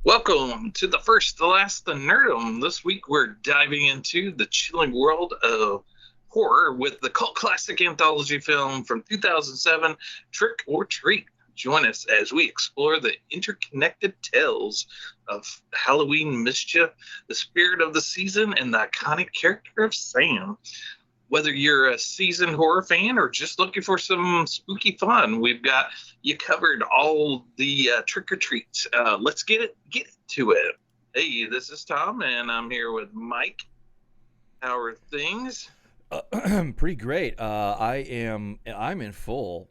Welcome to the First, the Last, the Nerdom. This week we're diving into the chilling world of horror with the cult classic anthology film from 2007, Trick or Treat. Join us as we explore the interconnected tales of Halloween mischief, the spirit of the season, and the iconic character of Sam. Whether you're a seasoned horror fan or just looking for some spooky fun, we've got you covered all the trick or treats. Let's get to it. Hey, this is Tom, and I'm here with Mike. How are things? Pretty great. I'm in full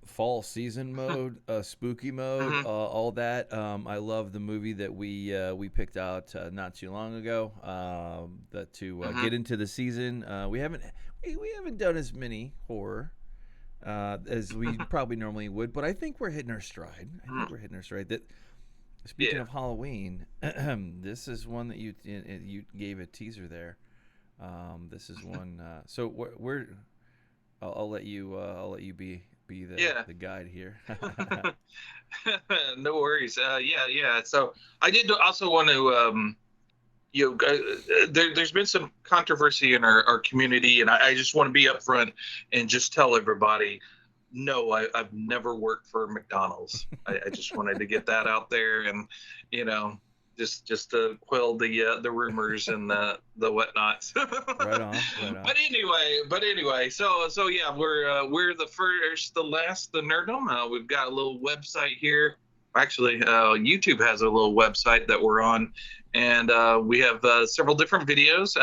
fall season mode, spooky mode, Mm-hmm. all that. I love the movie that we picked out not too long ago. That to Mm-hmm. get into the season, we haven't done as many horror as we probably normally would, but I think we're hitting our stride. That speaking Yeah. of Halloween, this is one that you gave a teaser there. This is one. So we're. I'll let you be Yeah. the guide here. No worries. Yeah. So I did also want to, there's been some controversy in our community, and I just want to be upfront and just tell everybody, no, I've never worked for McDonald's. I just wanted to get that out there, and you know, just to quell the rumors and the whatnots. Right on, right on. But anyway, so yeah, we're the first, the last, the Nerdom. We've got a little website here. Actually, YouTube has a little website that we're on, and we have several different videos.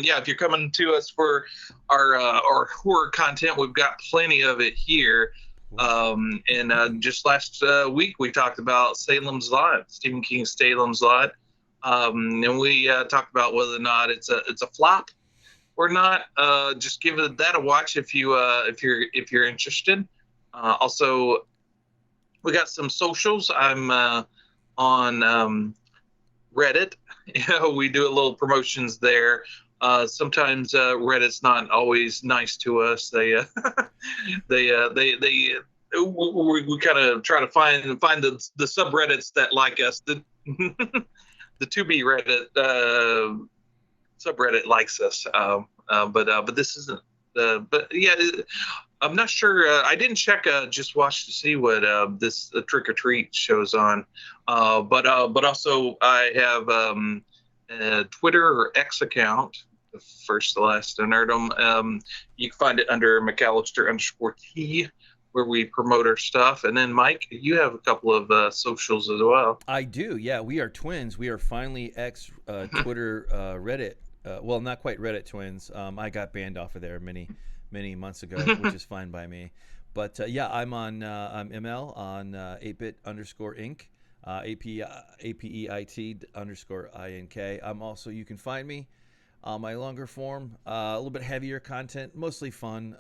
Yeah, if you're coming to us for our horror content, we've got plenty of it here. And just last week we talked about Salem's Lot, Stephen King's Salem's Lot, and we talked about whether or not it's a flop or not. Just give that a watch if you're interested. Also, we got some socials. I'm on Reddit. We do a little promotions there. Sometimes Reddit's not always nice to us. We kind of try to find the subreddits that like us. The to be Reddit subreddit likes us. But this isn't. But yeah, I'm not sure. I didn't check Just Watch to see what this Trick or Treat shows on. But also I have a Twitter or X account, the First, the Last, the Nerdom. You can find it under McAllister_T, where we promote our stuff. And then Mike, you have a couple of socials as well. I do. Yeah, we are twins. We are finally ex Twitter Reddit. Well, not quite Reddit twins. I got banned off of there many months ago, which is fine by me. But yeah, I'm ML on ApeIt_Ink. APEIT_INK. I'm also, you can find me on my longer form, a little bit heavier content, mostly fun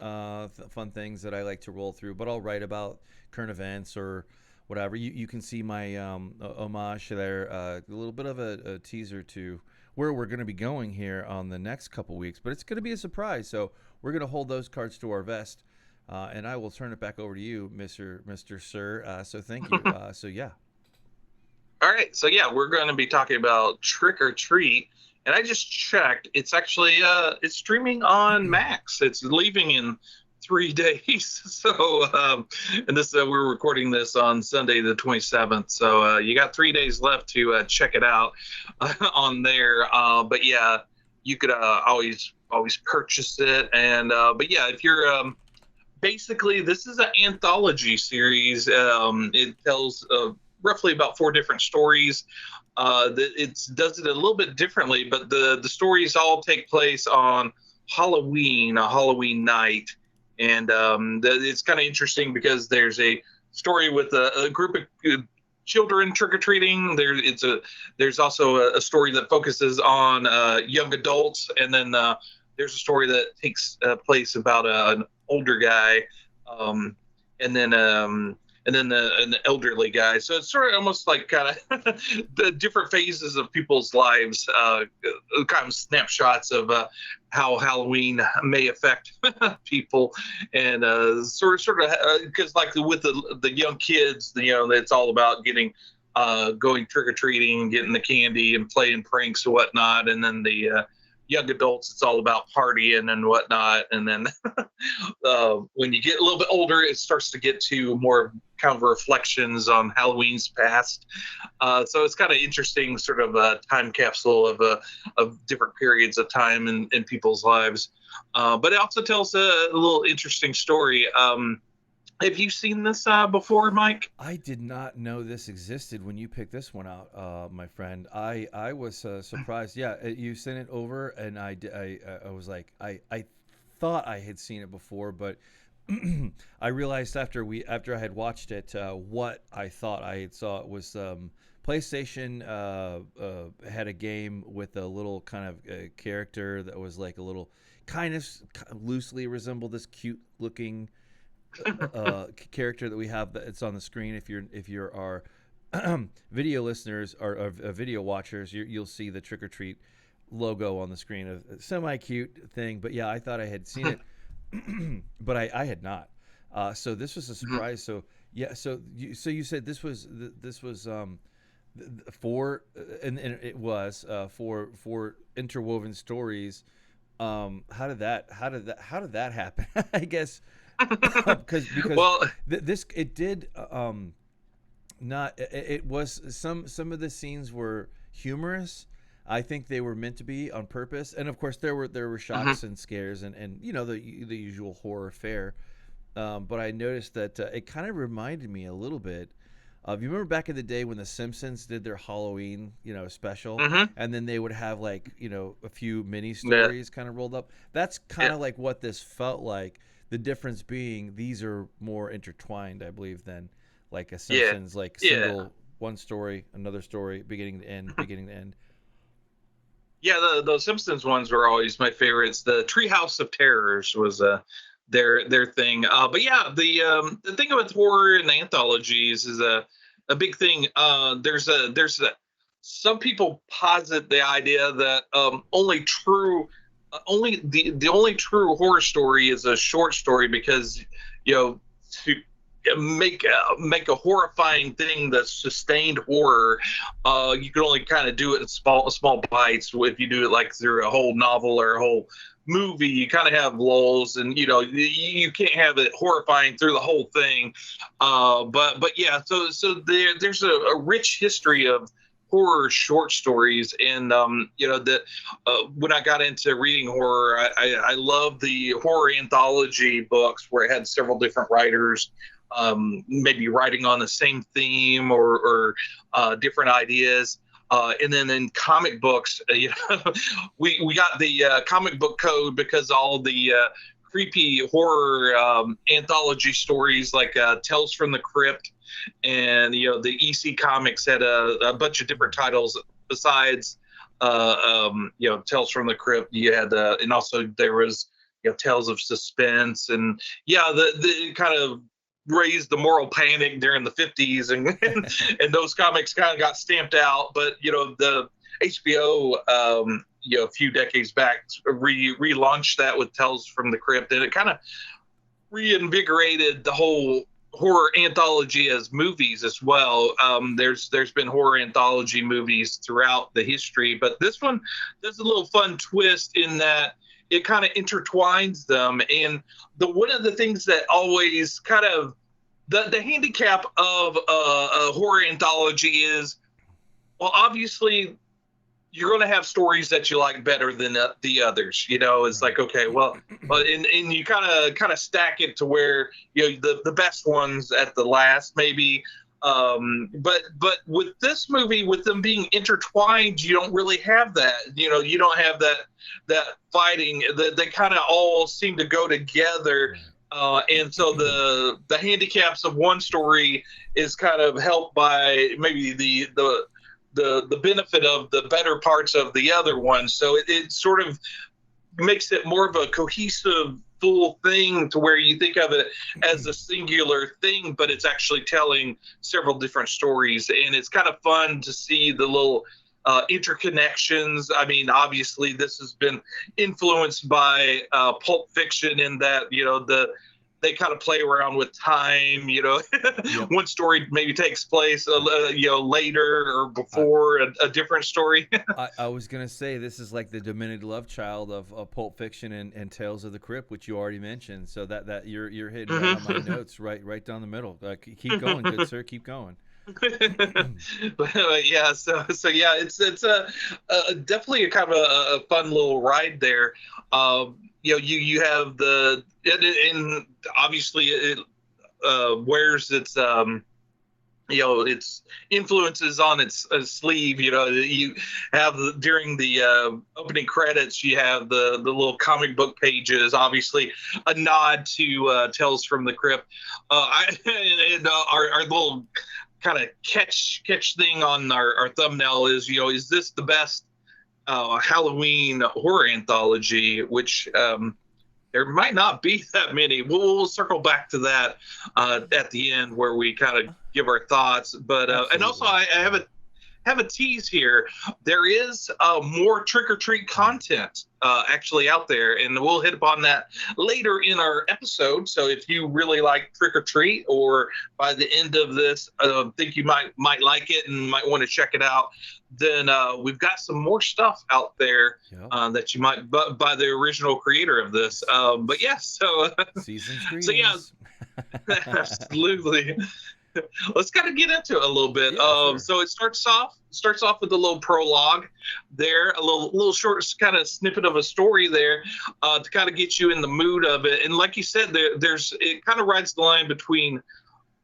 things that I like to roll through, but I'll write about current events or whatever. You can see my homage there, a little bit of a teaser to where we're going to be going here on the next couple weeks, but it's going to be a surprise. So we're going to hold those cards to our vest, and I will turn it back over to you, Mr. Sir. So thank you. So yeah. All right, so yeah, we're going to be talking about Trick or Treat, and I just checked. It's actually it's streaming on Max. It's leaving in 3 days. So and this we're recording this on Sunday the 27th. So you got 3 days left to check it out on there. But yeah, you could always purchase it. And but yeah, if you're basically, this is an anthology series. It tells roughly about 4 different stories. It does it a little bit differently, but the stories all take place on Halloween, a Halloween night. And it's kind of interesting because there's a story with a group of children trick-or-treating. There's also a story that focuses on young adults, and then there's a story that takes place about an older guy, and then an elderly guy. So it's sort of almost like kind of the different phases of people's lives, kind of snapshots of how Halloween may affect people, and sort of because like with the young kids, it's all about getting going trick-or-treating and getting the candy and playing pranks and whatnot. And then the young adults, it's all about partying and whatnot. And then when you get a little bit older, it starts to get to more kind of reflections on Halloween's past. So it's kind of interesting, sort of a time capsule of different periods of time in people's lives. But it also tells a little interesting story. Have you seen this before, Mike? I did not know this existed when you picked this one out, my friend. I was surprised. Yeah, you sent it over, and I was like, I thought I had seen it before, but I realized after I had watched it, what I thought I had saw. It was PlayStation had a game with a little kind of character that was like a little kind of loosely resembled this cute looking character that we have that's on the screen. If you're our video listeners or video watchers, you'll see the Trick or Treat logo on the screen, a semi cute thing. But yeah, I thought I had seen it, but I had not. So this was a surprise. So yeah, so you said this was for and it was for interwoven stories. How did that happen? I guess. because Well, this it did not it was some of the scenes were humorous. I think they were meant to be on purpose, and of course there were shocks and scares and you know the usual horror fare. But I noticed that it kind of reminded me a little bit of, you remember back in the day when the Simpsons did their Halloween special, and then they would have like a few mini stories kind of rolled up. That's kind of like what this felt like. The difference being these are more intertwined, I believe, than like a Simpsons single one story, another story, beginning to end, beginning to end. Yeah, those Simpsons ones were always my favorites. The Treehouse of Terrors was their thing. But yeah, the thing with horror and anthologies is a big thing. There's some people posit the idea that only the only true horror story is a short story, because to make a horrifying thing that's sustained horror, you can only kind of do it in small bites. If you do it like through a whole novel or a whole movie, you kind of have lulls, and you can't have it horrifying through the whole thing. But yeah, so there's a rich history of horror short stories, and when I got into reading horror, I love the horror anthology books where it had several different writers, maybe writing on the same theme or different ideas. And then in comic books, we got the comic book code because all the creepy horror anthology stories like Tales from the Crypt, and the EC Comics had a bunch of different titles besides Tales from the Crypt. You had and also there was Tales of Suspense, and the kind of raised the moral panic during the 50s, and those comics kind of got stamped out. But the HBO a few decades back relaunched that with Tales from the Crypt, and it kind of reinvigorated the whole horror anthology as movies as well. There's been horror anthology movies throughout the history, but this one does a little fun twist in that it kind of intertwines them. And one of the things that always kind of the handicap of a horror anthology is, well, obviously you're going to have stories that you like better than the others. It's like, okay, well, and you kind of stack it to where the best ones at the last, maybe. But with this movie, with them being intertwined, you don't really have that. You don't have that fighting. They kind of all seem to go together. And so the handicaps of one story is kind of helped by maybe the benefit of the better parts of the other one. So it sort of makes it more of a cohesive, full thing to where you think of it as a singular thing, but it's actually telling several different stories. And it's kind of fun to see the little interconnections. I mean, obviously this has been influenced by Pulp Fiction in that, they kind of play around with time, Yep. one story maybe takes place, later or before a different story. I was gonna say this is like the diminished love child of Pulp Fiction and Tales of the Crypt, which you already mentioned. So that you're hitting right on my notes, right down the middle. Keep going, good sir, keep going. But yeah, so yeah, it's a definitely a kind of a fun little ride there. You have and obviously it wears its influences on its sleeve. You have during the opening credits, you have the little comic book pages, obviously a nod to Tales from the Crypt. Our little kind of catch thing on our thumbnail is this the best Halloween horror anthology, which there might not be that many. We'll circle back to that at the end where we kind of give our thoughts. But and also I have a tease here. There is more trick or treat content actually out there, and we'll hit upon that later in our episode. So if you really like trick or treat, or by the end of this think you might like it and might want to check it out, then we've got some more stuff out there that you might by the original creator of this. But yes, Season's greetings. So yeah, absolutely. Let's kind of get into it a little bit. Sure. So it starts off with a little prologue there, a little short kind of snippet of a story there to kind of get you in the mood of it. And like you said, it kind of rides the line between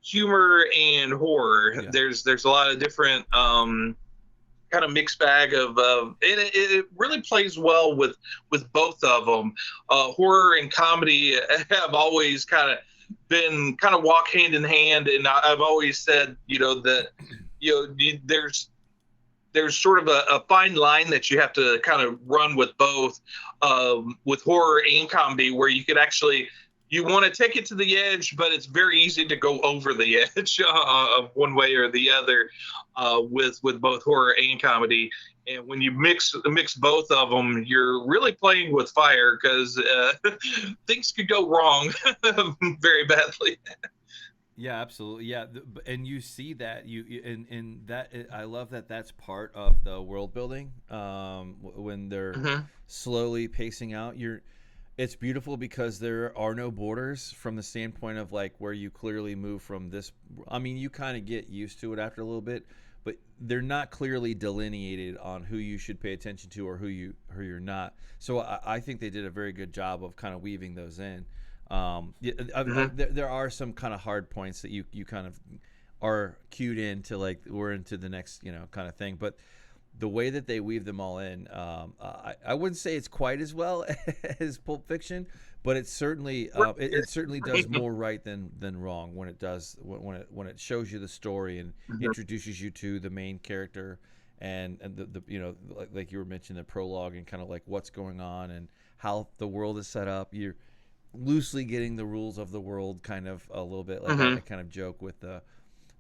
humor and horror. Yeah. There's a lot of different kind of mixed bag of and it really plays well with both of them. Horror and comedy have always been walk hand in hand, and I've always said that there's sort of a fine line that you have to kind of run with both with horror and comedy, where you could actually you want to take it to the edge, but it's very easy to go over the edge of one way or the other with both horror and comedy. And when you mix both of them, you're really playing with fire, because things could go wrong very badly. Yeah, absolutely. Yeah, and you see that and that I love that that's part of the world building. When they're slowly pacing out, it's beautiful because there are no borders from the standpoint of like where you clearly move from this. I mean, you kind of get used to it after a little bit, but they're not clearly delineated on who you should pay attention to or who you're not. So I think they did a very good job of kind of weaving those in. There are some kind of hard points that you kind of are cued in to, like we're into the next kind of thing, but the way that they weave them all in, I wouldn't say it's quite as well as Pulp Fiction, but it certainly it certainly does more right than wrong when it shows you the story and introduces you to the main character and the like you were mentioning, the prologue and kind of like what's going on and how the world is set up. You're loosely getting the rules of the world kind of a little bit like I kind of joke with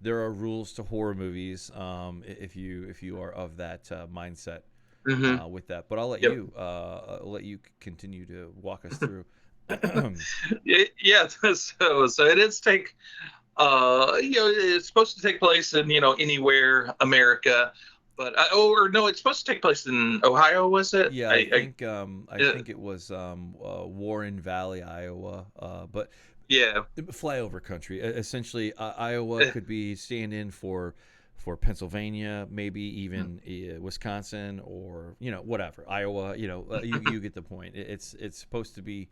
there are rules to horror movies if you are of that mindset with that. But I'll let you continue to walk us through. Yeah, so it is it's supposed to take place in anywhere America, but it's supposed to take place in Ohio, was it? Yeah, I think it was Warren Valley, Iowa, but yeah, flyover country. Essentially, Iowa could be stand-in for Pennsylvania, maybe even Wisconsin, or whatever. Iowa, you get the point. It's supposed to be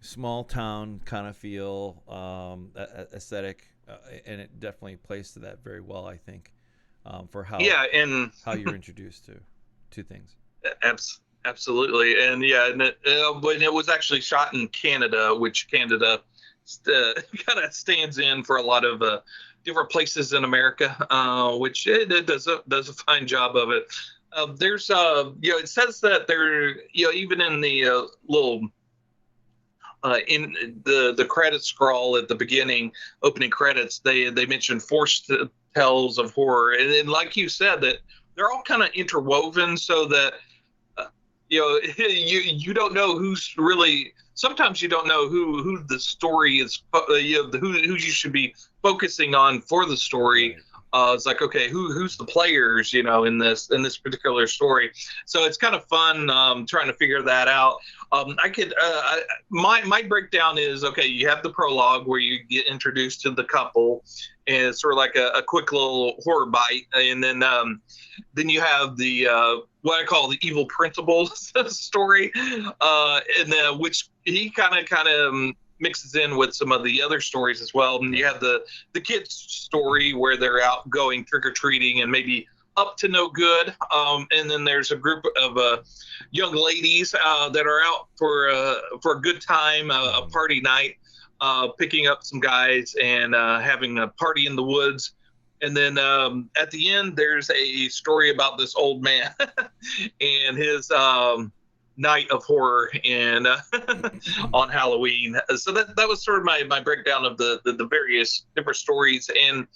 small town kind of feel, aesthetic, and it definitely plays to that very well, I think, for how you're introduced to things. Absolutely, and when it was actually shot in Canada, which Canada kind of stands in for a lot of different places in America, which it does a fine job of it. There's it says that there even in the little in the credit scroll at the beginning, opening credits, they mention forced tales of horror, and like you said, that they're all kind of interwoven, so that you don't know who's really. Sometimes you don't know who the story is. Who you should be focusing on for the story. Right. It's like, okay, who's the players, in this particular story. So it's kind of fun trying to figure that out. My breakdown is, okay, you have the prologue where you get introduced to the couple, and it's sort of like a quick little horror bite, and then you have the what I call the evil principals story, and which he kind of mixes in with some of the other stories as well. And you have the kids story where they're out going trick-or-treating and maybe up to no good. And then there's a group of young ladies that are out for a good time, a party night, picking up some guys and having a party in the woods. And then at the end, there's a story about this old man and his night of horror and on Halloween. So that was sort of my breakdown of the various different stories. And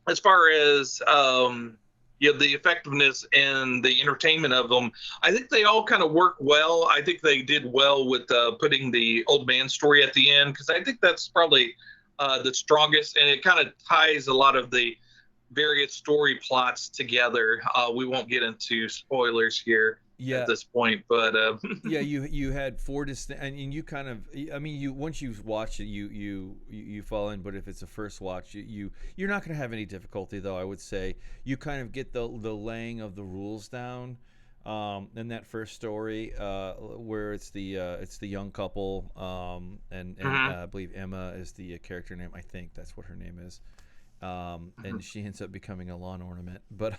as far as the effectiveness and the entertainment of them, I think they all kind of work well. I think they did well with putting the old man story at the end, because I think that's probably the strongest, and it kind of ties a lot of the various story plots together. We won't get into spoilers here at this point, but yeah, you had four distinct, and you kind of, I mean, you once you've watched it, you fall in. But if it's a first watch, you're not going to have any difficulty, though. I would say you kind of get the laying of the rules down in that first story, where it's the young couple, and I believe Emma is the character name. I think that's what her name is. And she ends up becoming a lawn ornament, but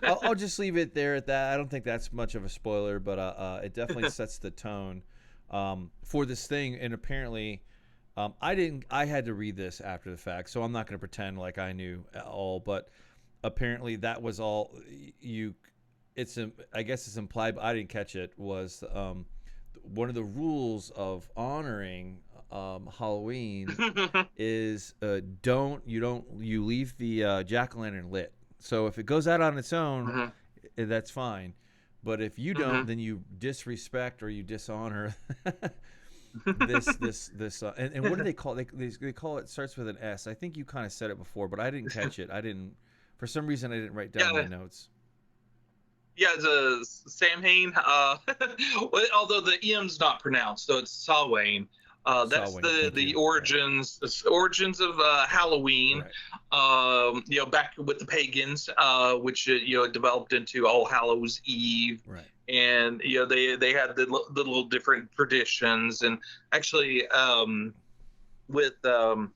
I'll just leave it there at that. I don't think that's much of a spoiler, but it definitely sets the tone for this thing. And apparently, I had to read this after the fact, so I'm not going to pretend like I knew all. But apparently, that was all you. I guess it's implied, but I didn't catch it. Was one of the rules of honoring Halloween is you leave the jack-o'-lantern lit. So if it goes out on its own, that's fine. But if you don't, then you disrespect or you dishonor this and what do they call it? They call it, starts with an S. I think you kind of said it before, but I didn't catch it. For some reason I didn't write down my notes. Yeah, it's a Samhain, although the M's not pronounced, so it's Samhain. That's the origins of Halloween. Right. Back with the pagans, which developed into All Hallows Eve. Right. And they had the little different traditions, and actually with the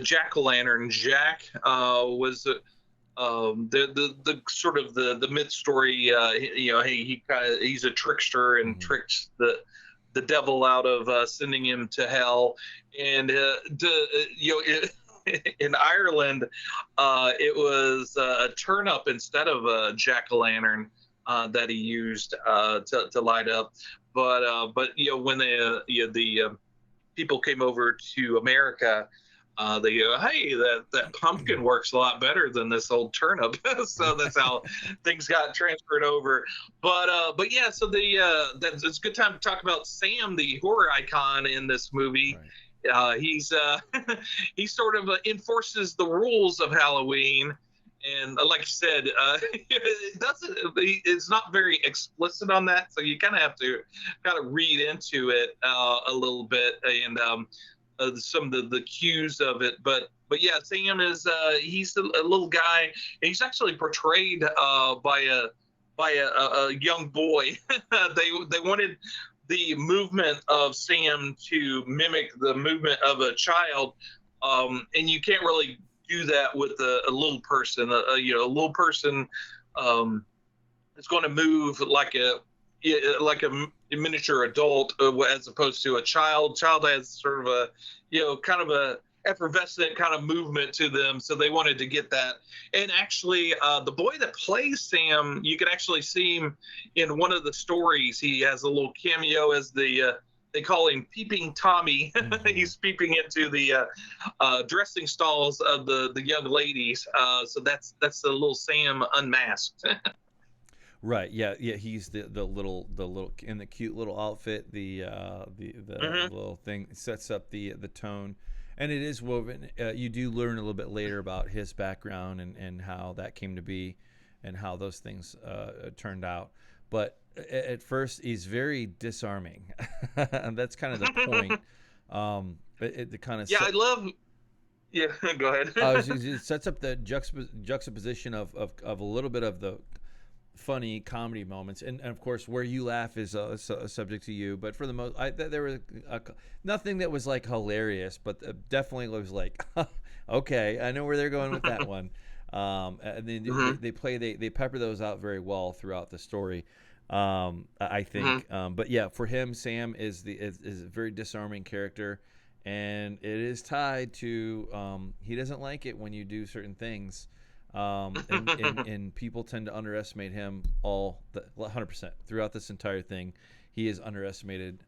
jack-o'-lantern, Jack was the sort of the myth story. He's a trickster and tricks the devil out of sending him to hell. And in Ireland, it was a turnip instead of a jack-o'-lantern that he used to light up. But when the people came over to America, they go, hey, that pumpkin works a lot better than this old turnip. So that's how things got transferred over. But yeah, so it's a good time to talk about Sam, the horror icon in this movie. Right. He sort of enforces the rules of Halloween. And like you said, it's not very explicit on that. So you kind of have to read into it a little bit, and some of the cues of it, but yeah, Sam is he's a little guy, and he's actually portrayed by a young boy. They wanted the movement of Sam to mimic the movement of a child, and you can't really do that with a little person. A little person is going to move like a miniature adult, as opposed to a child. Child has sort of a kind of a effervescent kind of movement to them, so they wanted to get that. And actually the boy that plays Sam, you can actually see him in one of the stories. He has a little cameo as they call him Peeping Tommy. He's peeping into the dressing stalls of the young ladies. So that's the little Sam unmasked. Right. Yeah. Yeah. He's the little in the cute little outfit. The Hmm. little thing sets up the tone, and it is woven. You do learn a little bit later about his background and how that came to be, and how those things turned out. But at first, he's very disarming, and that's kind of the point. It kind of Yeah, I love. Yeah, go ahead. it sets up the juxtaposition of a little bit of the funny comedy moments, and of course where you laugh is a subject to you, but for the most there was nothing that was like hilarious, but definitely was like okay, I know where they're going with that one. And Hmm. they pepper those out very well throughout the story. I Hmm. think, but yeah, for him, Sam is a very disarming character, and it is tied to he doesn't like it when you do certain things, and people tend to underestimate him 100% throughout this entire thing. He is underestimated,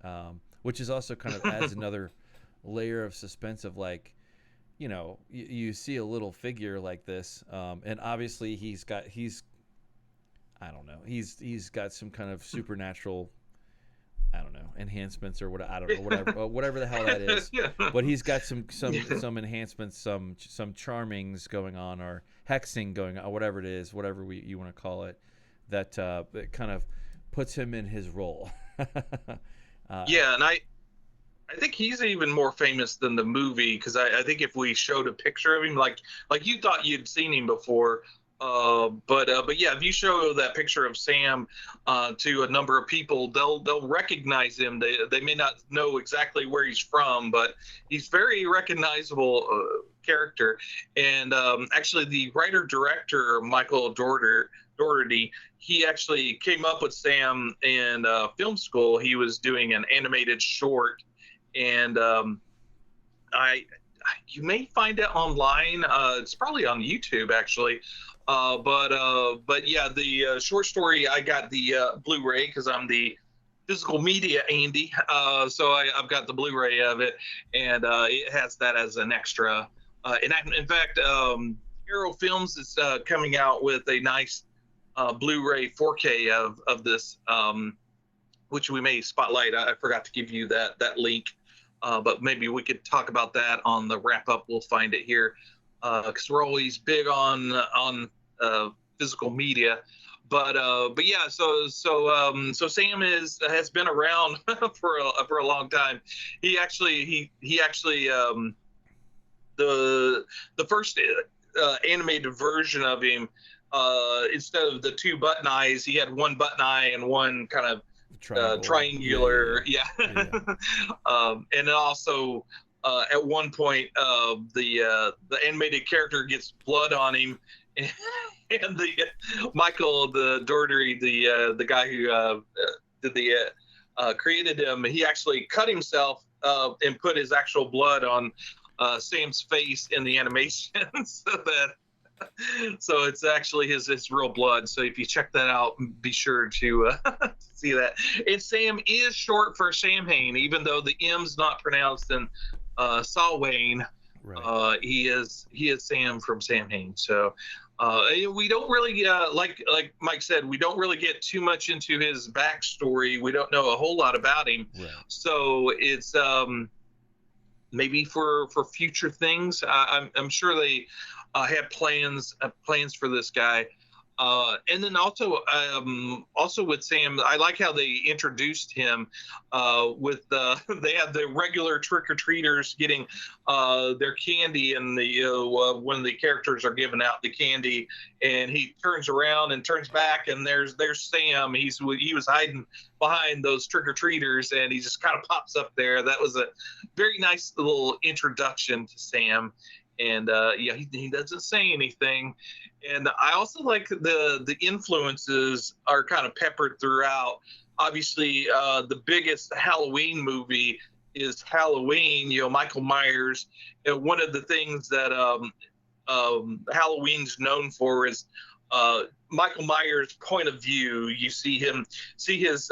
which is also kind of adds another layer of suspense of like, you see a little figure like this, and obviously he's I don't know, he's got some kind of supernatural, I don't know, enhancements or what, I don't know, whatever the hell that is. Yeah. But he's got some Yeah. some enhancements, some charmings going on, or hexing going on, whatever it is, whatever you want to call it, that that kind of puts him in his role. Yeah, and I think he's even more famous than the movie because I think if we showed a picture of him, like you thought you'd seen him before, but yeah, if you show that picture of Sam to a number of people, they'll recognize him. They may not know exactly where he's from, but he's very recognizable character. And actually, the writer director Michael Dougherty, he actually came up with Sam in film school. He was doing an animated short, and I you may find it online. It's probably on YouTube actually. But yeah, the short story, I got the Blu-ray because I'm the physical media Andy. So I've got the Blu-ray of it, and it has that as an extra. In fact, Arrow Films is coming out with a nice Blu-ray 4K of this, which we may spotlight. I forgot to give you that link, but maybe we could talk about that on the wrap up. We'll find it here because we're always big on physical media. But yeah, so Sam has been around for a long time. He actually the first animated version of him, instead of the two button eyes, he had one button eye and one kind of Triangle. triangular, yeah. Yeah. And then also at one point, the animated character gets blood on him, and the Michael the Dougherty, the guy who did the created him, he actually cut himself and put his actual blood on Sam's face in the animation, so it's actually his real blood. So if you check that out, be sure to see that. And Sam is short for Samhain, even though the M's not pronounced in Salwayne. Right. He is Sam from Samhain. So we don't really like Mike said, we don't really get too much into his backstory. We don't know a whole lot about him. Right. So it's maybe for future things. I'm sure they have plans for this guy. And then also with Sam, I like how they introduced him with they had the regular trick-or-treaters getting their candy, and the when the characters are giving out the candy, and he turns around and turns back, and there's Sam. He was hiding behind those trick-or-treaters, and he just kind of pops up there. That was a very nice little introduction to Sam. And yeah, he doesn't say anything. And I also like the influences are kind of peppered throughout. Obviously, the biggest Halloween movie is Halloween. Michael Myers. And one of the things that Halloween's known for is Michael Myers' point of view. You see his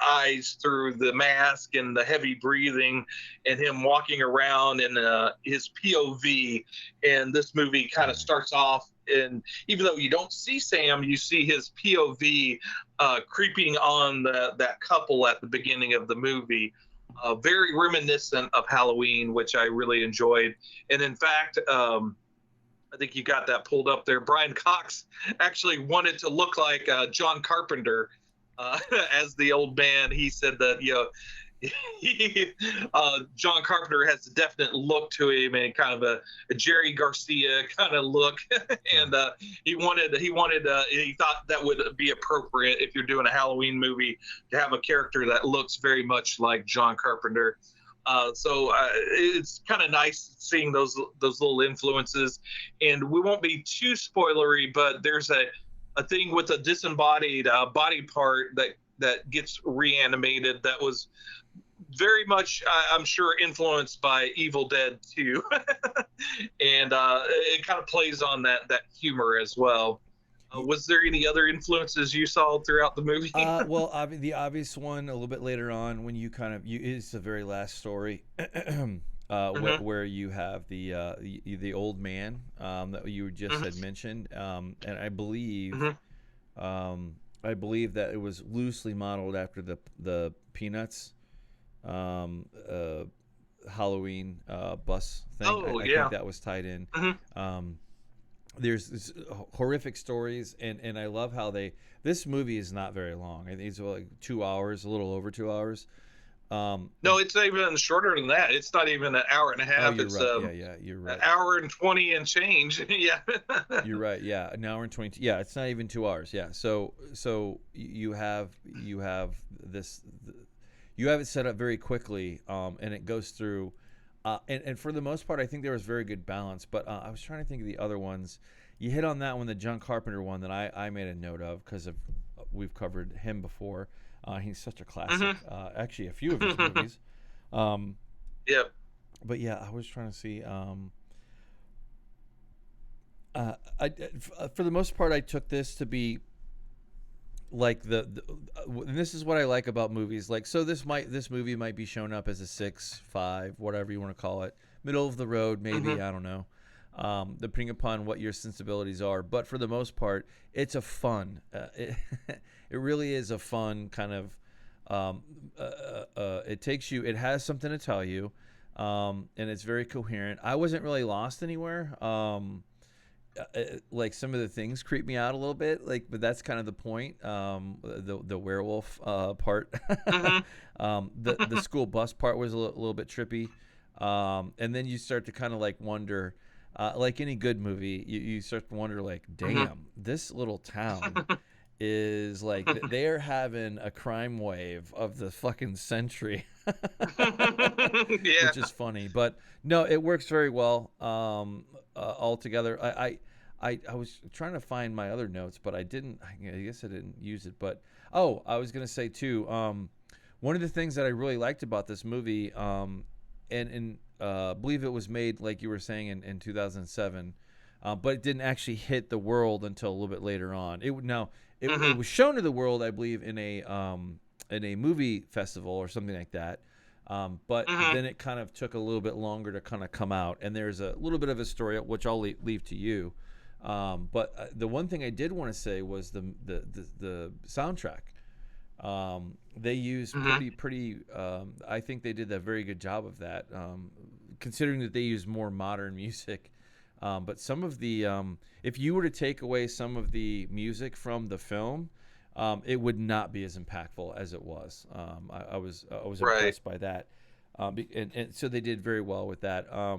eyes through the mask and the heavy breathing, and him walking around in his POV. And this movie kind of starts off, and even though you don't see Sam, you see his POV creeping on that couple at the beginning of the movie. Very reminiscent of Halloween, which I really enjoyed. And in fact, I think you got that pulled up there. Brian Cox actually wanted to look like John Carpenter as the old man. He said that, John Carpenter has a definite look to him, and kind of a Jerry Garcia kind of look. And he thought that would be appropriate if you're doing a Halloween movie to have a character that looks very much like John Carpenter. So it's kind of nice seeing those little influences. And we won't be too spoilery, but there's a thing with a disembodied body part that gets reanimated that was very much, I'm sure, influenced by Evil Dead 2. And it kind of plays on that humor as well. Was there any other influences you saw throughout the movie? Well, the obvious one a little bit later on, when it's the very last story, where you have the old man that you just had mentioned, and I believe that it was loosely modeled after the Peanuts Halloween bus thing. I think that was tied in. There's horrific stories, and I love how this movie is not very long. I think it's like 2 hours, a little over 2 hours. No, it's even shorter than that. It's not even an hour and a half. You're it's right. You're right. An hour and 20 and change. Yeah. You're right. Yeah, an hour and 20. Yeah, it's not even 2 hours. Yeah. So you have this. You have it set up very quickly, and it goes through. And for the most part, I think there was very good balance. But I was trying to think of the other ones. You hit on that one, the John Carpenter one that I made a note of because we've covered him before. He's such a classic. Actually, a few of his movies. Yep. But yeah, I was trying to see. For the most part, I took this to be like and this is what I like about movies. Like, so this movie might be shown up as a 6, 5, whatever you want to call it, middle of the road, maybe. I don't know, depending upon what your sensibilities are. But for the most part, it's a fun. It really is a fun kind of. It takes you. It has something to tell you, and it's very coherent. I wasn't really lost anywhere. Like, some of the things creep me out a little bit, but that's kind of the point. The werewolf part, the school bus part was a little bit trippy, and then you start to kind of like wonder, like any good movie, you start to wonder, like, damn, this little town is like they're having a crime wave of the fucking century. Which is funny, but no, it works very well altogether. I was trying to find my other notes, but I didn't. I guess I didn't use it. But I was gonna say too. One of the things that I really liked about this movie, and believe it was made, like you were saying, in 2007, but it didn't actually hit the world until a little bit later on. It was shown to the world, I believe, in a movie festival or something like that. But then it kind of took a little bit longer to kind of come out. And there's a little bit of a story, which I'll leave to you. But the one thing I did want to say was the soundtrack. They used pretty. I think they did a very good job of that, considering that they use more modern music. But some of the, if you were to take away some of the music from the film, it would not be as impactful as it was. I was impressed by that, and so they did very well with that. A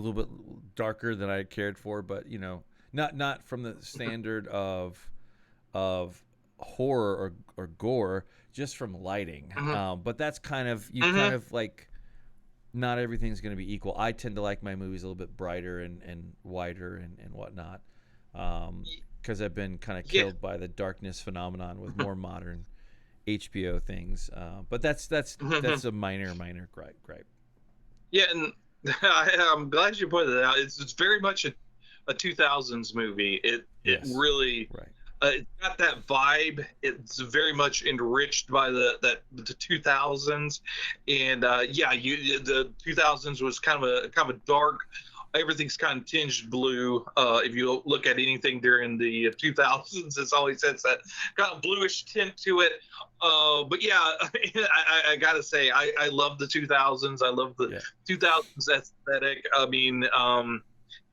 little bit darker than I had cared for, but not from the standard of horror or gore, just from lighting. But that's kind of kind of like, not everything's going to be equal. I tend to like my movies a little bit brighter and wider and whatnot. Because I've been kind of killed by the darkness phenomenon with more modern HBO things. But that's a minor gripe. Yeah, and I'm glad you pointed it out. It's very much a 2000s movie. It Yes. really, Right. it's got that vibe. It's very much enriched by the 2000s, and the 2000s was kind of a dark. Everything's kind of tinged blue. If you look at anything during the 2000s, it's always has that kind of bluish tint to it. But yeah, I gotta say, I love the 2000s. I love the 2000s aesthetic. I mean,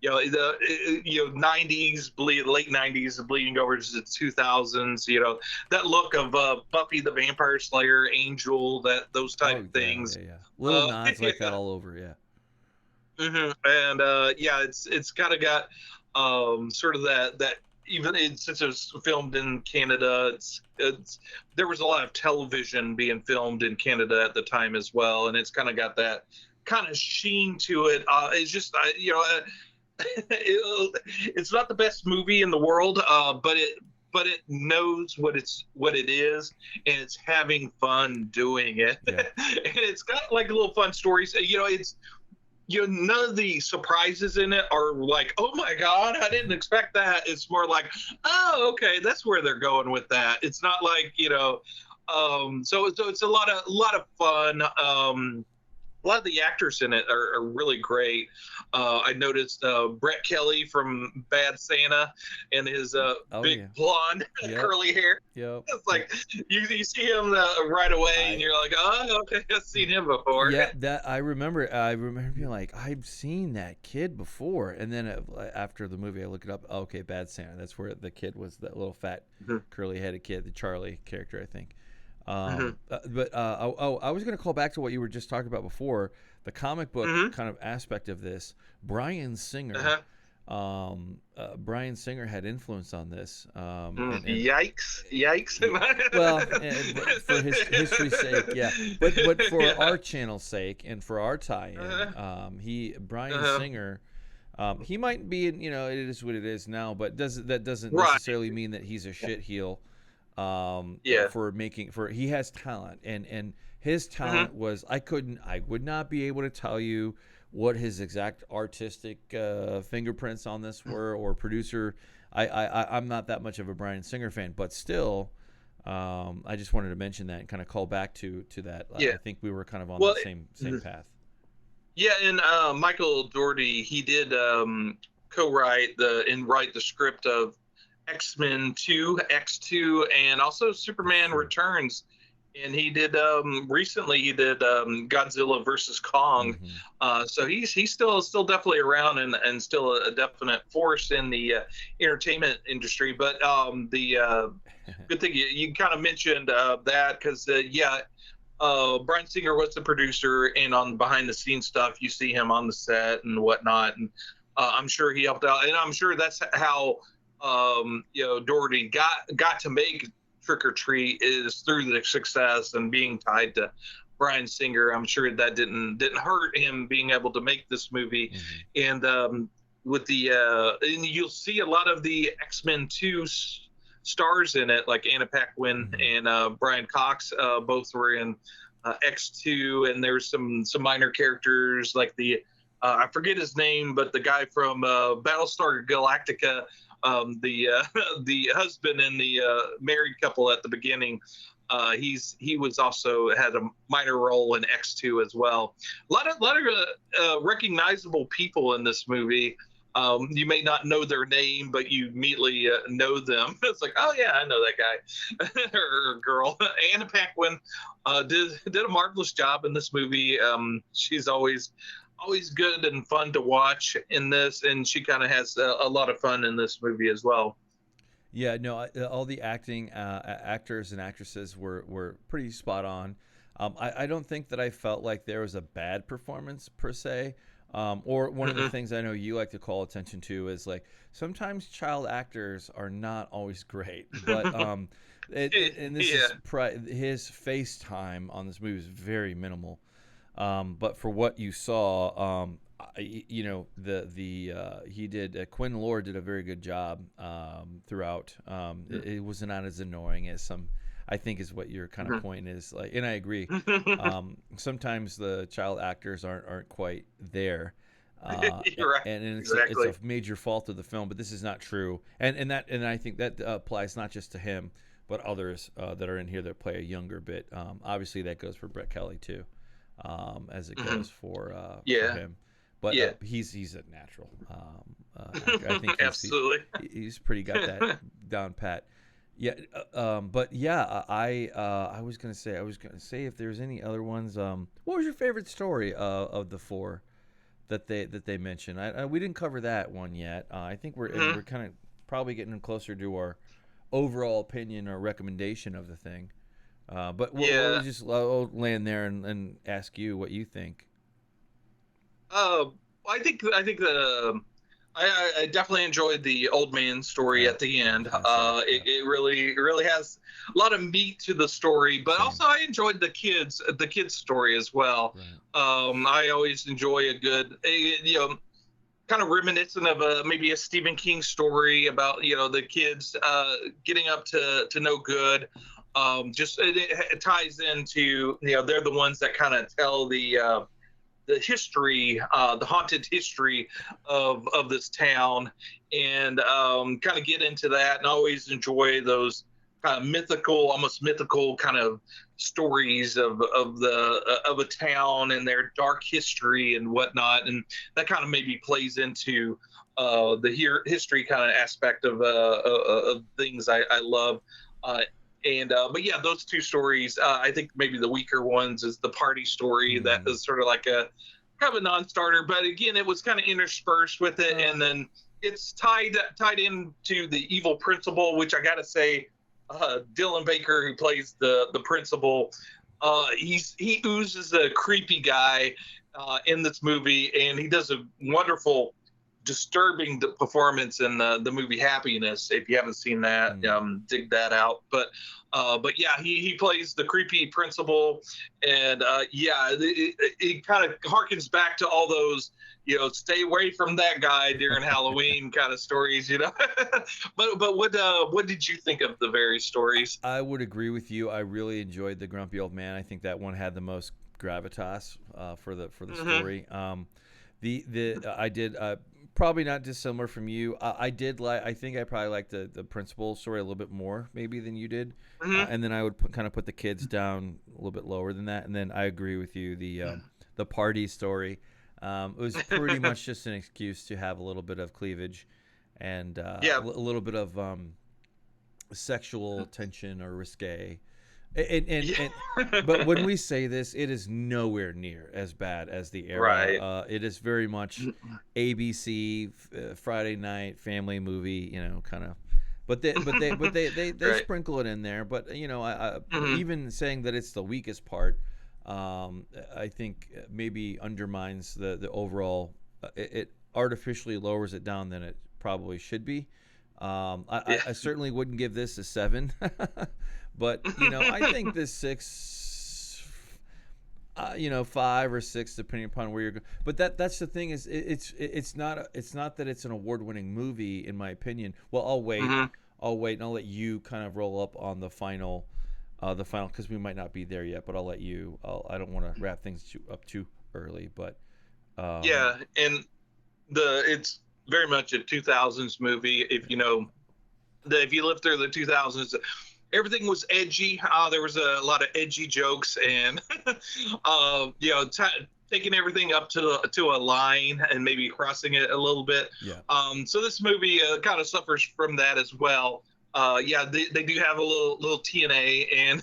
90s late 90s bleeding over to the 2000s, that look of Buffy the Vampire Slayer, Angel, those type of things. Yeah. Little nods like that all over. Yeah. And it's kind of got sort of that even since it was filmed in Canada, it's there was a lot of television being filmed in Canada at the time as well, and it's kind of got that kind of sheen to it. It's just it's not the best movie in the world, but it knows what it is, and it's having fun doing it. Yeah. And it's got like little fun stories. It's none of the surprises in it are like, oh my god, I didn't expect that. It's more like, oh, okay, that's where they're going with that. It's not like so it's a lot of fun. A lot of the actors in it are really great. I noticed Brett Kelly from Bad Santa and his big blonde curly hair. Yep. It's like you see him right away, and you're like, oh, okay, I've seen him before. Yeah, that I remember being like, I've seen that kid before, and then after the movie, I look it up. Oh, okay, Bad Santa. That's where the kid was, that little fat, curly-headed kid, the Charlie character, I think. But I was going to call back to what you were just talking about before, the comic book kind of aspect of this. Bryan Singer, Bryan Singer had influence on this. Yikes! Well, for his history's sake, yeah. But for our channel's sake and for our tie-in, Bryan Singer. He might be, it is what it is now, but that doesn't necessarily mean that he's a shit heel. He has talent, and his talent was, I would not be able to tell you what his exact artistic fingerprints on this were, or producer. I'm not that much of a Bryan Singer fan, but still, I just wanted to mention that and kind of call back to that. I think we were kind of on the same path. Yeah, and Michael Dougherty, he did co-write write the script of X-Men 2, X2, and also Superman Returns. And he did recently Godzilla versus Kong. So he's still definitely around and still a definite force in the entertainment industry. But the good thing you kind of mentioned that, because Bryan Singer was the producer, and on behind the scenes stuff, you see him on the set and whatnot, and I'm sure he helped out, and I'm sure that's how Dougherty got to make Trick or Treat, is through the success and being tied to Bryan Singer. I'm sure that didn't hurt him being able to make this movie. And with and you'll see a lot of the X-Men 2 stars in it, like Anna Paquin and Brian Cox, both were in X2, and there's some minor characters like the I forget his name, but the guy from Battlestar Galactica, the husband and the married couple at the beginning, he was also had a minor role in X2 as well. A lot of recognizable people in this movie. You may not know their name, but you immediately know them. It's like, oh yeah, I know that guy or girl. Anna Paquin did a marvelous job in this movie. She's always good and fun to watch in this, and she kind of has a lot of fun in this movie as well. Yeah, no, all the actors and actresses were pretty spot on. I don't think that I felt like there was a bad performance per se. Or one of the things I know you like to call attention to is, like, sometimes child actors are not always great, but his face time on this movie is very minimal. But for what you saw, he did. Quinn Lord did a very good job throughout. It was not as annoying as some, I think, is what your kind of point is. Like, and I agree. Sometimes the child actors aren't quite there. You're right. And Exactly. it's a major fault of the film, but this is not true. And I think that applies not just to him, but others that are in here that play a younger bit. Obviously, that goes for Brett Kelly too, as it goes for Yeah. him. But Yeah. he's a natural actor. I think Absolutely. he's pretty got that down pat. Yeah, but yeah, I was gonna say if there's any other ones. What was your favorite story of the four that they mentioned? We didn't cover that one yet. I think we're kind of probably getting closer to our overall opinion or recommendation of the thing. But we'll just land there and ask you what you think. I think I definitely enjoyed the old man story at the end. It really has a lot of meat to the story, but Same. also I enjoyed the kids story as well. Right. I always enjoy a good, kind of reminiscent of maybe a Stephen King story about the kids getting up to no good. Just it ties into they're the ones that kind of tell the history, the haunted history of this town, and kind of get into that. And I always enjoy those kind of almost mythical kind of stories of a town and their dark history and whatnot. And that kind of maybe plays into the history kind of aspect of things I love. But yeah, those two stories, I think maybe the weaker ones is the party story that is sort of like a kind of a non-starter, but again, it was kind of interspersed with it, and then it's tied into the evil principal, which I gotta say, Dylan Baker, who plays the principal, he oozes a creepy guy in this movie, and he does a wonderful, disturbing performance in the movie Happiness. If you haven't seen that, dig that out. But yeah, he plays the creepy principal, and it kind of harkens back to all those stay away from that guy during Halloween kind of stories, but what did you think of the various stories? I would agree with you. I really enjoyed the grumpy old man. I think that one had the most gravitas for the story. I did probably not dissimilar from you. I think I probably liked the principal story a little bit more maybe than you did. And then I would kind of put the kids down a little bit lower than that. And then I agree with you. The party story, it was pretty much just an excuse to have a little bit of cleavage and a little bit of sexual tension or risque. But when we say this, it is nowhere near as bad as the era. Right. It is very much ABC Friday night family movie, kind of. But they Right. sprinkle it in there. But even saying that it's the weakest part, I think maybe undermines the overall. It artificially lowers it down than it probably should be. I certainly wouldn't give this a 7. But I think this 6, 5 or 6, depending upon where you're going. But that's the thing is, it's not that it's an award-winning movie in my opinion. Well, I'll wait, and I'll let you kind of roll up on the final, because we might not be there yet. But I'll let you. I don't want to wrap things up too early, but and it's very much a 2000s movie. If if you lived through the 2000s. Everything was edgy. There was a lot of edgy jokes, and taking everything up to a line and maybe crossing it a little bit. Yeah. So this movie kind of suffers from that as well. They do have a little TNA, and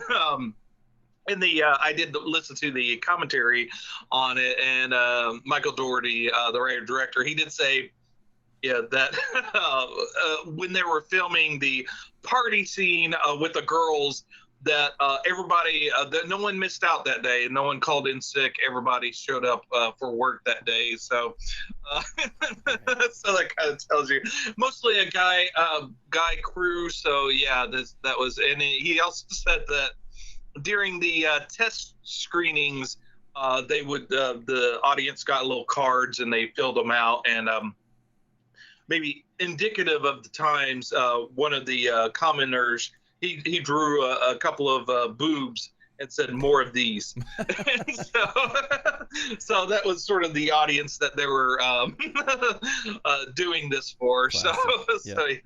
I did listen to the commentary on it, and Michael Dougherty, the writer director, he did say, that when they were filming the party scene with the girls, that everybody, that no one missed out that day. No one called in sick. Everybody showed up for work that day. So, so that kind of tells you, mostly a guy crew. So yeah, that was, and he also said that during the test screenings, the audience got little cards and they filled them out, and maybe indicative of the times, one of the commenters, he drew a couple of boobs and said, "More of these." And so that was sort of the audience that they were doing this for. Classic. So yeah.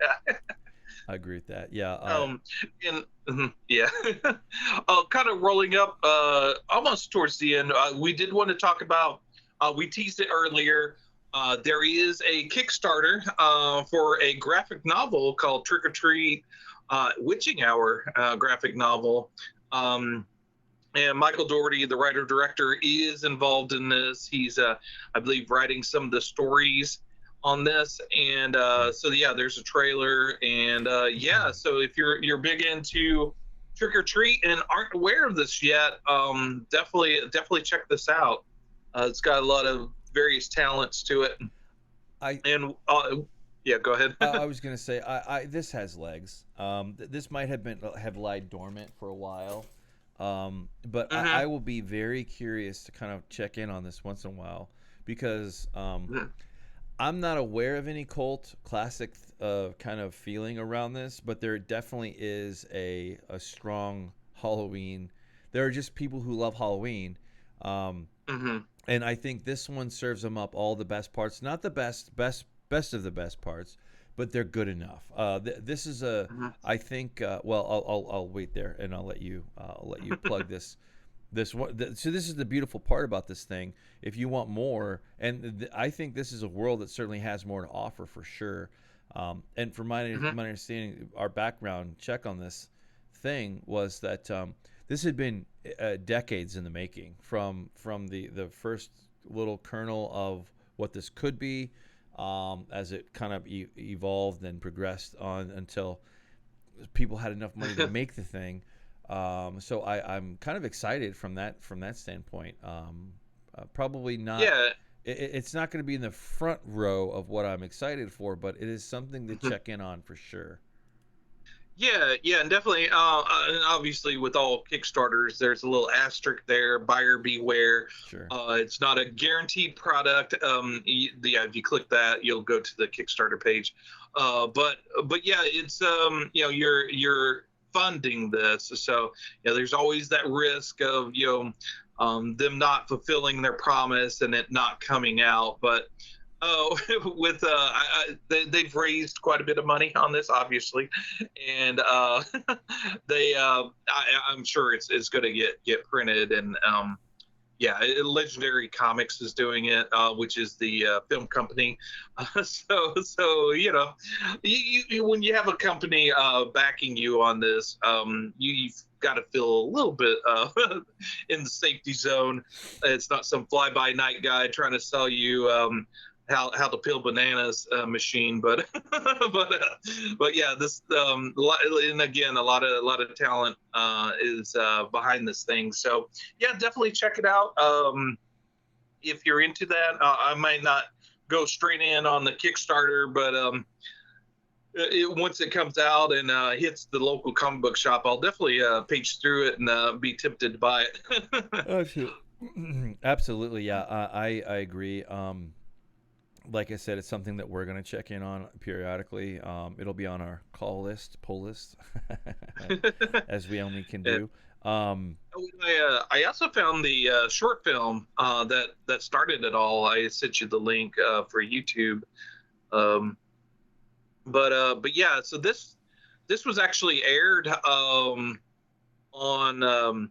I agree with that. Yeah. Yeah. Kind of rolling up almost towards the end. We did want to talk about. We teased it earlier. There is a Kickstarter for a graphic novel called Trick or Treat, Witching Hour graphic novel. And Michael Dougherty, the writer-director, is involved in this. He's, I believe, writing some of the stories on this. And so, yeah, there's a trailer. And, yeah, so if you're big into Trick or Treat and aren't aware of this yet, definitely check this out. It's got a lot of various talents to it. Yeah, go ahead. I was gonna say, this has legs. This might have lied dormant for a while, but I will be very curious to kind of check in on this once in a while because I'm not aware of any cult classic kind of feeling around this, but there definitely is a strong Halloween. There are just people who love Halloween. And I think this one serves them up all the best parts. Not the best of the best parts, but they're good enough. This is I think. Well, I'll wait there and I'll let you plug this. So this is the beautiful part about this thing. If you want more, and I think this is a world that certainly has more to offer for sure. And from my understanding, our background check on this thing was that this had been decades in the making, from the first little kernel of what this could be, as it kind of evolved and progressed on until people had enough money to make the thing. So I'm kind of excited from that standpoint. Probably not. Yeah. It's not going to be in the front row of what I'm excited for, but it is something to check in on for sure. Yeah, and definitely. And obviously, with all Kickstarters, there's a little asterisk there: buyer beware. Sure. It's not a guaranteed product. If you click that, you'll go to the Kickstarter page. But yeah, it's you're funding this, so there's always that risk of them not fulfilling their promise and it not coming out. But with they've raised quite a bit of money on this, obviously, and I'm sure it's going to get printed. And Legendary Comics is doing it, which is the film company. So when you have a company backing you on this, you've got to feel a little bit in the safety zone. It's not some fly-by-night guy trying to sell you how to peel bananas machine, but yeah, this and again, a lot of talent is behind this thing. So yeah, definitely check it out if you're into that. I might not go straight in on the Kickstarter, but once it comes out and hits the local comic book shop, I'll definitely page through it and be tempted to buy it. Absolutely, yeah, I agree. Like I said, it's something that we're going to check in on periodically. It'll be on our pull list, as we only can do. I also found the short film that started it all. I sent you the link for YouTube. But yeah, so this was actually aired on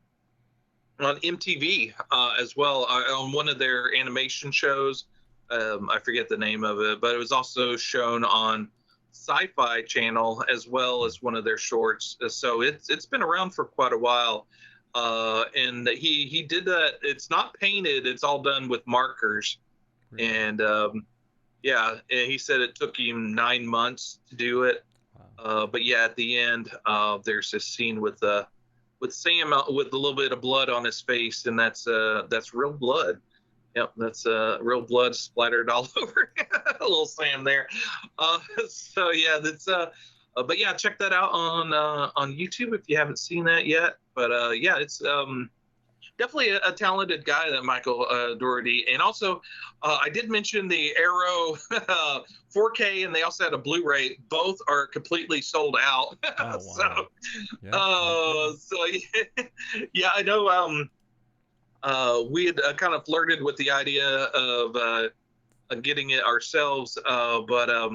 MTV as well, on one of their animation shows. I forget the name of it, but it was also shown on Sci-Fi Channel as well as one of their shorts. So it's been around for quite a while. And he did that. It's not painted. It's all done with markers. Really? And and he said it took him 9 months to do it. Wow. But yeah, at the end, there's this scene with Sam with a little bit of blood on his face, and that's real blood. Yep, that's real blood splattered all over a little Sam there. So yeah, that's but yeah, check that out on YouTube if you haven't seen that yet. But yeah, it's definitely a talented guy, that Michael Dougherty. And also, I did mention the Arrow 4K, and they also had a Blu-ray. Both are completely sold out. Oh, wow. So yeah, I know. We had kind of flirted with the idea of getting it ourselves, but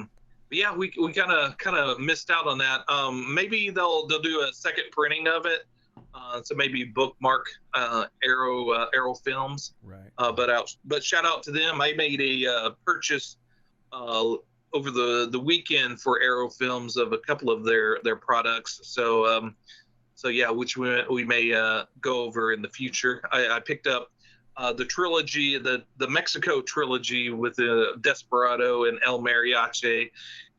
yeah, we kind of missed out on that. Maybe they'll do a second printing of it. So maybe bookmark Arrow Films. Right. But shout out to them. I made a purchase over the weekend for Arrow Films of a couple of their products. So yeah, which we may go over in the future. I picked up the trilogy, the Mexico trilogy with the Desperado and El Mariachi,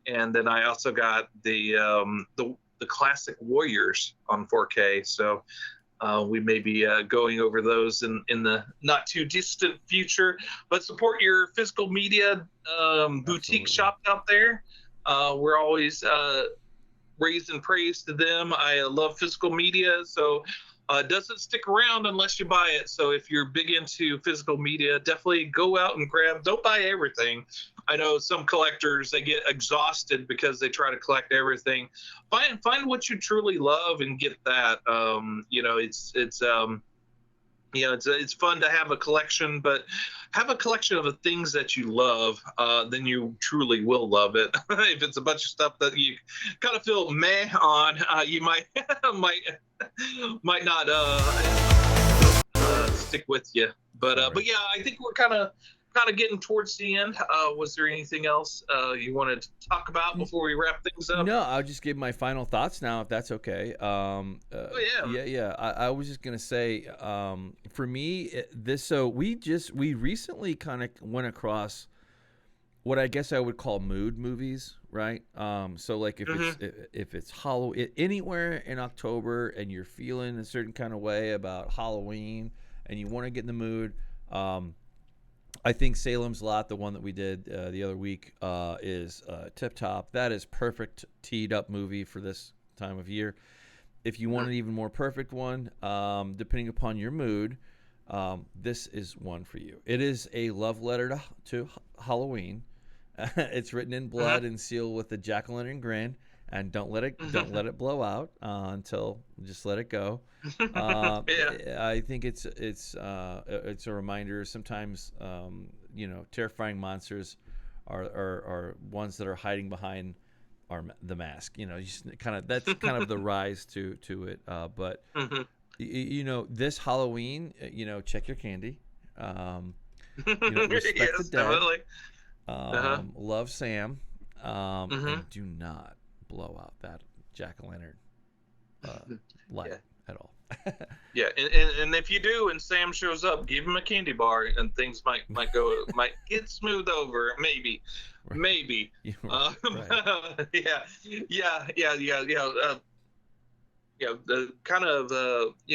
and then I also got the classic Warriors on 4K. So we may be going over those in the not too distant future. But support your physical media boutique shop out there. We're always raising praise to them. I love physical media, so it doesn't stick around unless you buy it. So if you're big into physical media, definitely go out and grab. Don't buy everything. I know some collectors, they get exhausted because they try to collect everything. Find what you truly love and get that. It's fun to have a collection, but have a collection of the things that you love. Then you truly will love it. If it's a bunch of stuff that you kind of feel meh on, you might not stick with you. But yeah, I think we're kind of getting towards the end. Was there anything else you wanted to talk about before we wrap things up? No, I'll just give my final thoughts now, if that's okay. Yeah. I was just gonna say, for me, we recently kind of went across what I guess I would call mood movies, right? So like if it's anywhere in October and you're feeling a certain kind of way about Halloween and you want to get in the mood. I think Salem's Lot, the one that we did the other week, is tip top. That is perfect teed up movie for this time of year. If you want an even more perfect one, depending upon your mood, this is one for you. It is a love letter to Halloween. It's written in blood and sealed with a jack-o'-lantern grin. And don't let it blow out until just let it go. I think it's a reminder. Sometimes terrifying monsters are ones that are hiding behind the mask. That's kind of the rise to it. But this Halloween, check your candy. Respect the dead. Definitely. Love Sam. And do not blow out that jack-o'-lantern light at all. Yeah, and if you do and Sam shows up, give him a candy bar and things might get smooth over, maybe. Right.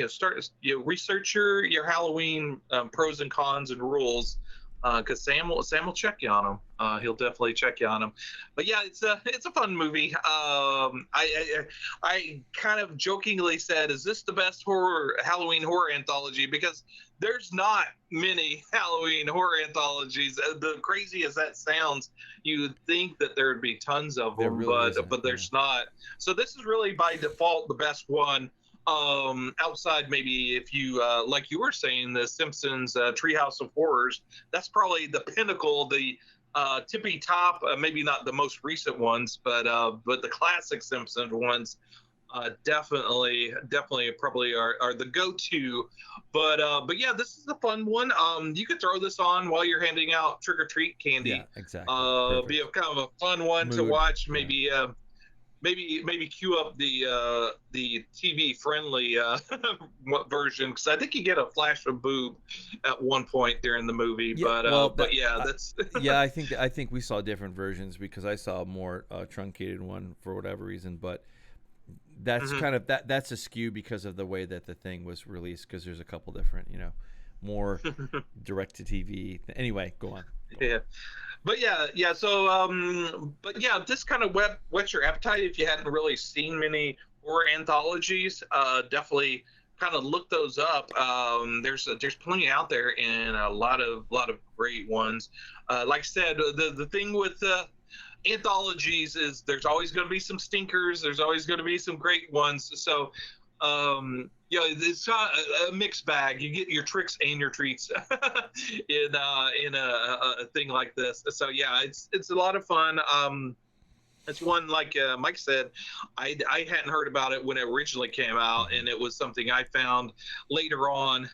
Start research your Halloween pros and cons and rules. Because Sam will check you on them. He'll definitely check you on them. But yeah, it's a fun movie. I kind of jokingly said, "Is this the best Halloween horror anthology?" Because there's not many Halloween horror anthologies. The crazy as that sounds, you'd think that there would be tons of them, but there's not. So this is really by default the best one. Outside maybe if you like you were saying, the Simpsons Treehouse of Horrors, that's probably the pinnacle, the tippy top, maybe not the most recent ones, but the classic Simpsons ones definitely probably are the go-to. But yeah, this is a fun one. You could throw this on while you're handing out trick-or-treat candy. Yeah, exactly. Be a kind of a fun one to watch. Maybe maybe cue up the TV friendly version, because I think you get a flash of boob at one point during the movie. Yeah, but yeah, that's yeah. I think we saw different versions, because I saw a more truncated one for whatever reason. But that's kind of that's a skew because of the way that the thing was released. Because there's a couple different, more direct to TV. Anyway, go on. Yeah. But yeah. So, but yeah, this kind of whets your appetite if you hadn't really seen many horror anthologies. Definitely kind of look those up. There's plenty out there, and a lot of great ones. Like I said, the thing with anthologies is there's always going to be some stinkers. There's always going to be some great ones. So it's a mixed bag. You get your tricks and your treats in a thing like this. So yeah, it's a lot of fun. It's one, like Mike said, I hadn't heard about it when it originally came out, and it was something I found later on.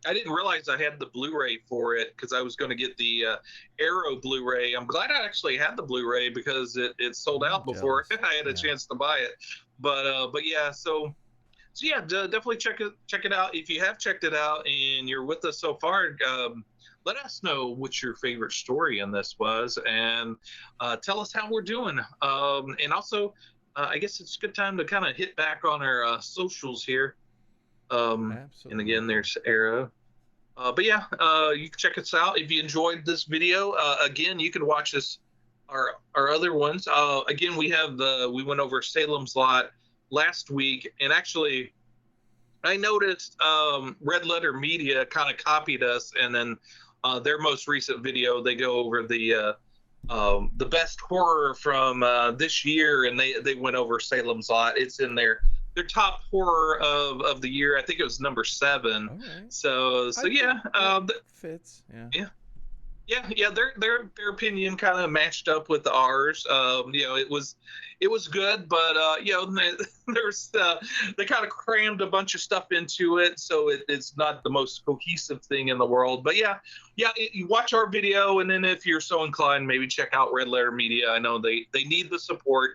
I didn't realize I had the Blu-ray for it because I was going to get the Arrow Blu-ray. I'm glad I actually had the Blu-ray because it sold out before I had a chance to buy it. But yeah, so yeah, definitely check it out. If you have checked it out and you're with us so far, let us know what your favorite story in this was, and tell us how we're doing. And also, I guess it's a good time to kind of hit back on our socials here. Absolutely. And again, there's Arrow. But yeah, you can check us out. If you enjoyed this video, again, you can watch our other ones. Again, we went over Salem's Lot last week, and actually, I noticed Red Letter Media kind of copied us, and then their most recent video, they go over the best horror from this year, and they went over Salem's Lot. It's in their top horror of the year. I think it was number 7. Right. So yeah, fits. Yeah. Their opinion kind of matched up with ours. It was good, but there's they kind of crammed a bunch of stuff into it, so it's not the most cohesive thing in the world. But yeah, you watch our video, and then if you're so inclined, maybe check out Red Letter Media. I know they need the support.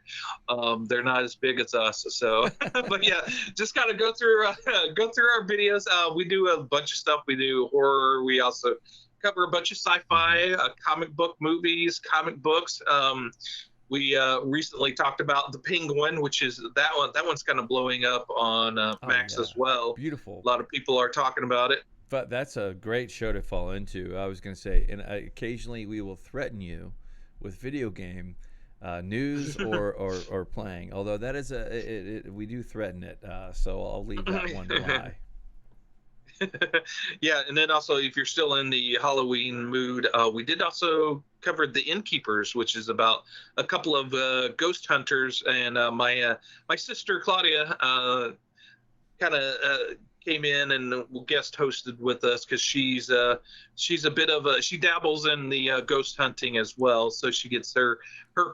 They're not as big as us, so but yeah, just kind of go through our videos. We do a bunch of stuff. We do horror. We also cover a bunch of sci-fi, comic book movies, comic books. We recently talked about The Penguin, which is that one's kind of blowing up on Max as well. Beautiful. A lot of people are talking about it. But that's a great show to fall into. I was going to say, and occasionally we will threaten you with video game news or playing. Although that is we do threaten it. So I'll leave that one to lie. Yeah, and then also, if you're still in the Halloween mood, we did also cover The Innkeepers, which is about a couple of ghost hunters, and my sister Claudia kind of came in and guest hosted with us because she's a bit of she dabbles in the ghost hunting as well, so she gets her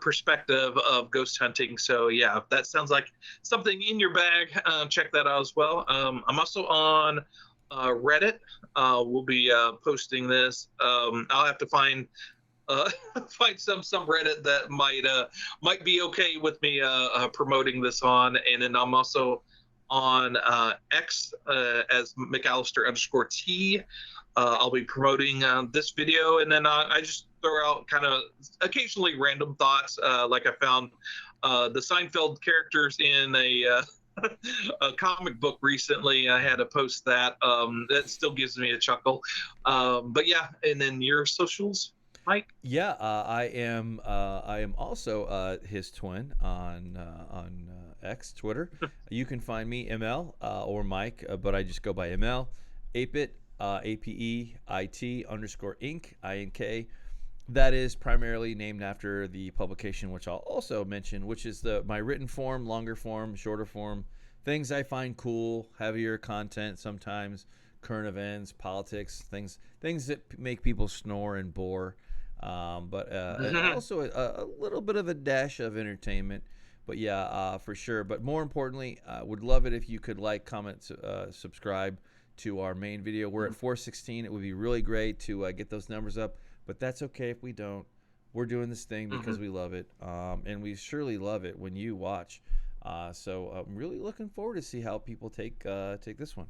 perspective of ghost hunting. So yeah, if that sounds like something in your bag, check that out as well. I'm also on Reddit. We'll be posting this. I'll have to find some Reddit that might be okay with me promoting this on. And then I'm also on X as McAllister_T. I'll be promoting this video, and then I just throw out kind of occasionally random thoughts. Like I found the Seinfeld characters in a comic book recently. I had to post that. That still gives me a chuckle. But yeah, and then your socials, Mike? Yeah, I am also his twin on X, Twitter. You can find me ML or Mike, but I just go by ML. ApeIt, ApeIt_Ink, INK. That is primarily named after the publication, which I'll also mention, which is my written form, longer form, shorter form, things I find cool, heavier content sometimes, current events, politics, things that make people snore and bore, but also a little bit of a dash of entertainment. But yeah, for sure. But more importantly, would love it if you could like, comment, subscribe to our main video. We're at 416. It would be really great to get those numbers up. But that's okay if we don't. We're doing this thing because we love it, and we surely love it when you watch. So I'm really looking forward to see how people take this one.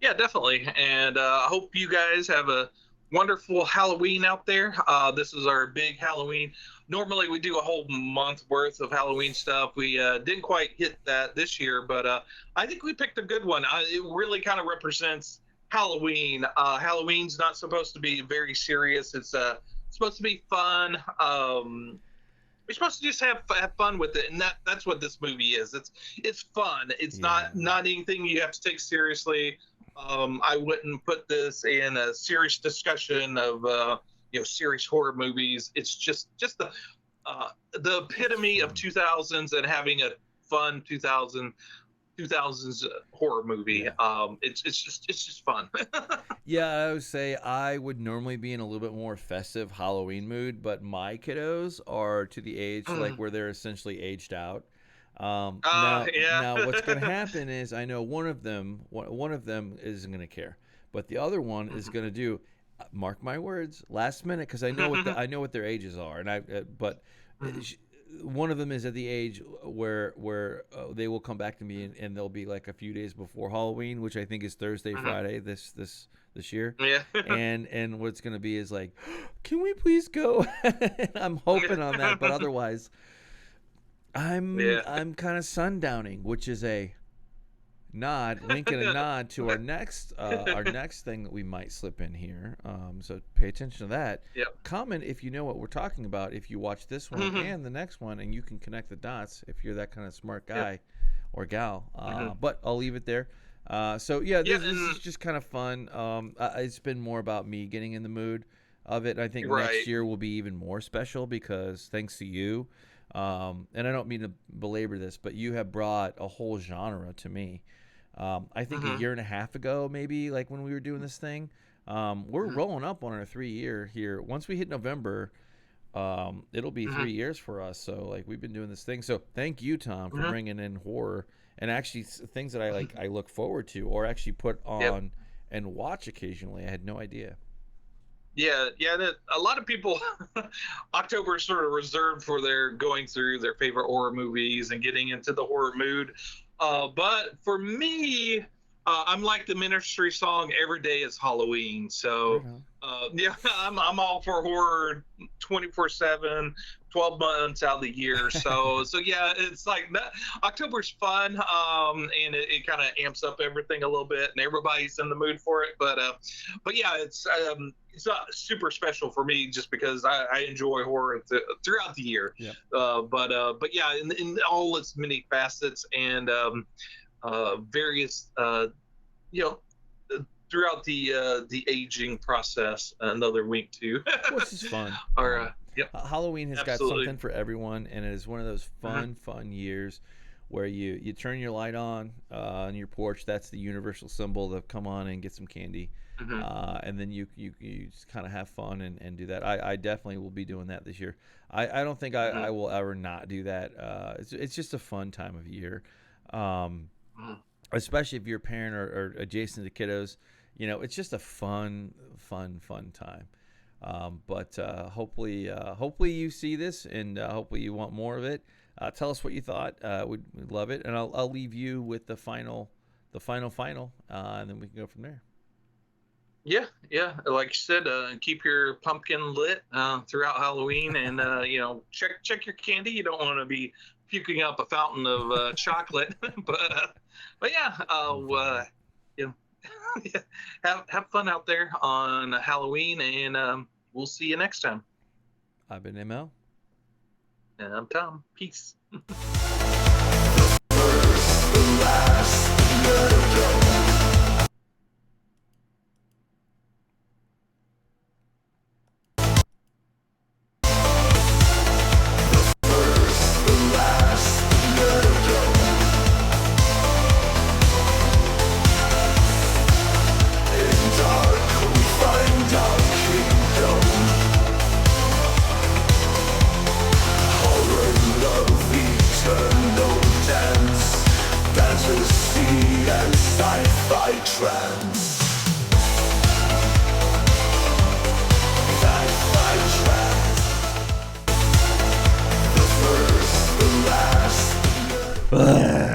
Yeah, definitely. And I hope you guys have a wonderful Halloween out there. This is our big Halloween. Normally we do a whole month worth of Halloween stuff. We didn't quite hit that this year, but I think we picked a good one. It really kind of represents Halloween. Halloween's not supposed to be very serious. It's supposed to be fun. We're supposed to just have fun with it, and that's what this movie is. It's fun. It's Yeah. not anything you have to take seriously. I wouldn't put this in a serious discussion of serious horror movies. It's just the epitome of 2000s and having a fun 2000s horror movie. Yeah. It's just fun. Yeah, I would say I would normally be in a little bit more festive Halloween mood, but my kiddos are to the age like where they're essentially aged out. Now what's going to happen is I know one of them isn't going to care, but the other one is going to do. Mark my words, last minute, because I know what their ages are, and but one of them is at the age where they will come back to me and they'll be like a few days before Halloween, which I think is Thursday, Friday this year. Yeah. and what's going to be is like, can we please go? I'm hoping on that, but otherwise, I'm kind of sundowning, which is a linking a nod to our next thing that we might slip in here. So pay attention to that. Yep. Comment if you know what we're talking about, if you watch this one and the next one, and you can connect the dots if you're that kind of smart guy or gal. But I'll leave it there. This is just kind of fun. It's been more about me getting in the mood of it. I think next year will be even more special because thanks to you, and I don't mean to belabor this, but you have brought a whole genre to me. I think a year and a half ago, maybe, like when we were doing this thing, we're rolling up on our 3-year here. Once we hit November, it'll be 3 years for us. So like we've been doing this thing. So thank you, Tom, for bringing in horror and actually things that I look forward to or actually put on and watch occasionally. I had no idea. Yeah. A lot of people, October is sort of reserved for their going through their favorite horror movies and getting into the horror mood. But for me, I'm like the Ministry song, every day is Halloween. So, I'm all for horror 24/7, 12 months out of the year. So yeah, it's like that. October's fun, and it kind of amps up everything a little bit, and everybody's in the mood for it. But yeah, it's not super special for me just because I enjoy horror throughout the year. Yeah. But yeah, in all its many facets and various throughout the aging process. Another wink too. Which is fun. Halloween has got something for everyone, and it is one of those fun kind where you turn your light on your porch. That's the universal symbol to come on and get some candy. And then you just kind of have fun and do that. I definitely will be doing that this year. I don't think I will ever not do that. It's just a fun time of year, especially if you're a parent or adjacent to kiddos. It's just a fun time. But hopefully you see this and hopefully you want more of it. Tell us what you thought. We'd love it, and I'll leave you with the final, and then we can go from there. Yeah. Like you said, keep your pumpkin lit throughout Halloween, and check your candy. You don't want to be puking up a fountain of chocolate, but yeah, have fun out there on Halloween, and we'll see you next time. I've been ML. And I'm Tom. Peace. Ugh.